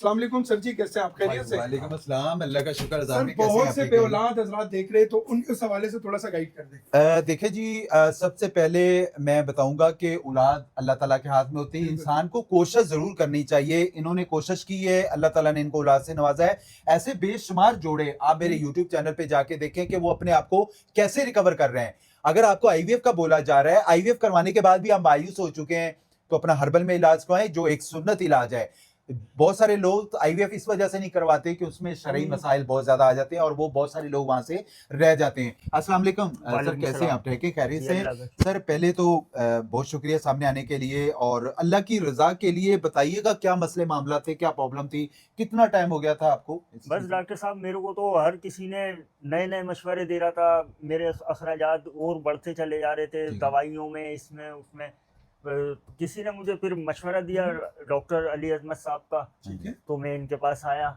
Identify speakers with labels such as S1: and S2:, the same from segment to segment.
S1: السلام علیکم سر جی، کیسے ہیں آپ؟ خیریت سے؟
S2: وعلیکم السلام، اللہ کا شکر۔
S1: سر بہت سے بے اولاد حضرات دیکھ رہے، تو ان کے حوالے سے تھوڑا سا گائیڈ کر دیں۔
S2: دیکھیں جی، سب سے پہلے میں بتاؤں گا کہ اولاد اللہ تعالیٰ کے ہاتھ میں ہوتی ہے، انسان کو کوشش ضرور کرنی چاہیے۔ انہوں نے کوشش کی ہے، اللہ تعالیٰ نے ان کو اولاد سے نوازا ہے۔ ایسے بے شمار جوڑے آپ میرے یوٹیوب چینل پہ جا کے دیکھیں کہ وہ اپنے آپ کو کیسے ریکور کر رہے ہیں۔ اگر آپ کو آئی وی ایف کا بولا جا رہا ہے، آئی وی ایف کروانے کے بعد بھی آپ مایوس ہو چکے ہیں، تو اپنا ہربل میں علاج کروائیں، جو ایک سنت علاج ہے۔ بہت سارے لوگ آئی وی ایف اس وجہ سے نہیں کرواتے کہ اس میں شرعی مسائل بہت زیادہ آ جاتے ہیں، اور وہ بہت سارے لوگ وہاں سے رہ جاتے ہیں۔ السلام علیکم سر، کیسے ہیں آپ؟ ٹھیک ہے، خیریت سے ہیں؟ سر پہلے تو بہت شکریہ سامنے آنے کے لیے، اور اللہ کی رضا کے لیے بتائیے گا کیا مسئلے معاملہ تھے، کیا پرابلم تھی، کتنا ٹائم ہو گیا تھا آپ کو؟
S3: بس ڈاکٹر صاحب، میرے کو تو ہر کسی نے نئے نئے مشورے دے رہا تھا، میرے اخراجات اور بڑھتے چلے جا رہے تھے، دوائیوں میں، اس میں اس میں۔ کسی نے مجھے پھر مشورہ دیا ڈاکٹر علی عظمت صاحب کا، تو میں ان کے پاس آیا۔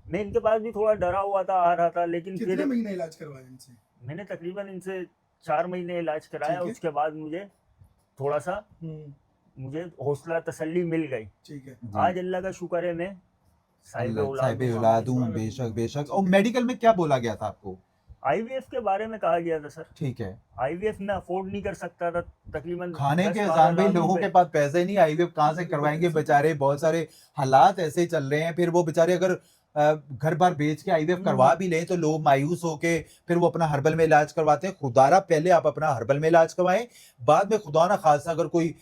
S3: میں ان کے پاس بھی تھوڑا ڈرا ہوا تھا، آ رہا تھا، لیکن
S1: کتنے
S3: پھر
S1: مہینے علاج کروایا ان سے؟
S3: میں نے تقریباً ان سے 4 مہینے علاج کرایا۔ اس کے بعد مجھے تھوڑا سا مجھے حوصلہ تسلی مل گئی۔
S1: ٹھیک ہے،
S3: آج اللہ کا شکر ہے میں
S2: صاحب اولاد ہوں۔ بے شک بے شک۔ اور میڈیکل میں کیا بولا گیا تھا آپ کو؟
S3: آئی وی ایف کے بارے میں کہا گیا تھا سر۔
S2: ٹھیک ہے،
S3: آئی وی ایف میں افورڈ نہیں کر سکتا تھا، تقریباً
S2: کھانے کے اذان بھائی لوگوں کے پاس پیسے نہیں، آئی وی ایف کہاں سے کروائیں گے بیچارے؟ بہت سارے حالات ایسے چل رہے ہیں، پھر وہ بیچارے اگر گھر بار بیچ کے آئی وی ایف کروا بھی لیں تو لوگ مایوس ہو کے پھر وہ اپنا ہربل میں علاج کرواتے ہیں۔ خدا را پہلے آپ اپنا ہربل میں علاج کروائیں، بعد میں خدا نہ خاصا اگر کوئی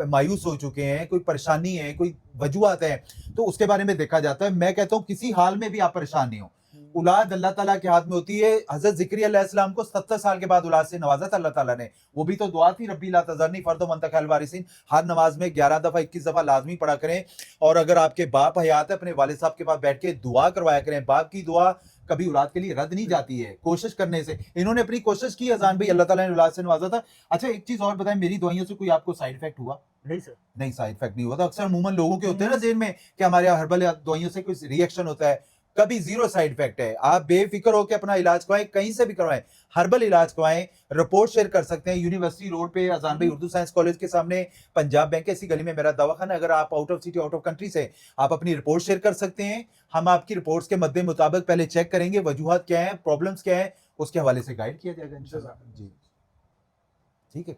S2: مایوس ہو چکے ہیں، کوئی پریشانی ہے، کوئی وجوہات ہیں، تو اس کے بارے میں دیکھا جاتا ہے۔ میں کہتا ہوں کسی حال میں بھی آپ پریشان نہیں ہو، اولاد اللہ تعالیٰ کے ہاتھ میں ہوتی ہے۔ حضرت ذکری علیہ السلام کو 70 سال کے بعد اولاد سے نوازا تھا اللہ تعالیٰ نے، وہ بھی تو دعا تھی، ربی لا تذرنی فردا وانت الوارثین۔ ہر نماز میں 11 دفعہ 21 دفعہ لازمی پڑھا کریں، اور اگر آپ کے باپ حیات ہے اپنے والد صاحب کے پاس بیٹھ کے دعا کروایا کریں۔ باپ کی دعا کبھی اولاد کے لیے رد نہیں جاتی ہے، کوشش کرنے سے۔ انہوں نے اپنی کوشش کی، اذان بھائی اللہ تعالیٰ نے اولاد سے نوازا تھا۔ اچھا ایک چیز اور بتائیں، میری دوائیوں سے کوئی آپ کو سائیڈ افیکٹ ہوا؟
S3: نہیں سر،
S2: نہیں، سائیڈ افیکٹ نہیں ہوا تھا۔ اکثر عموماً لوگوں کے ہوتے ہیں نا ذہن میں کہ ہمارے یہاں ہربل دوائیوں سے کوئی ری ایکشن ہوتا ہے، کبھی زیرو سائیڈ افیکٹ ہے۔ آپ بے فکر ہو کے اپنا علاج کروائیں، کہیں سے بھی کروائیں، ہربل علاج کروائیں۔ رپورٹ شیئر کر سکتے ہیں یونیورسٹی روڈ پہ اذان بھائی اردو سائنس کالج کے سامنے پنجاب بینک ایسی گلی میں میرا دواخانہ۔ اگر آپ out of city out of country سے آپ اپنی رپورٹ شیئر کر سکتے ہیں، ہم آپ کی رپورٹس کے مد مطابق پہلے چیک کریں گے وجوہات کیا ہیں، پرابلمس کیا ہیں، اس کے حوالے سے گائیڈ کیا جائے گا انشاءاللہ۔ جی ٹھیک ہے۔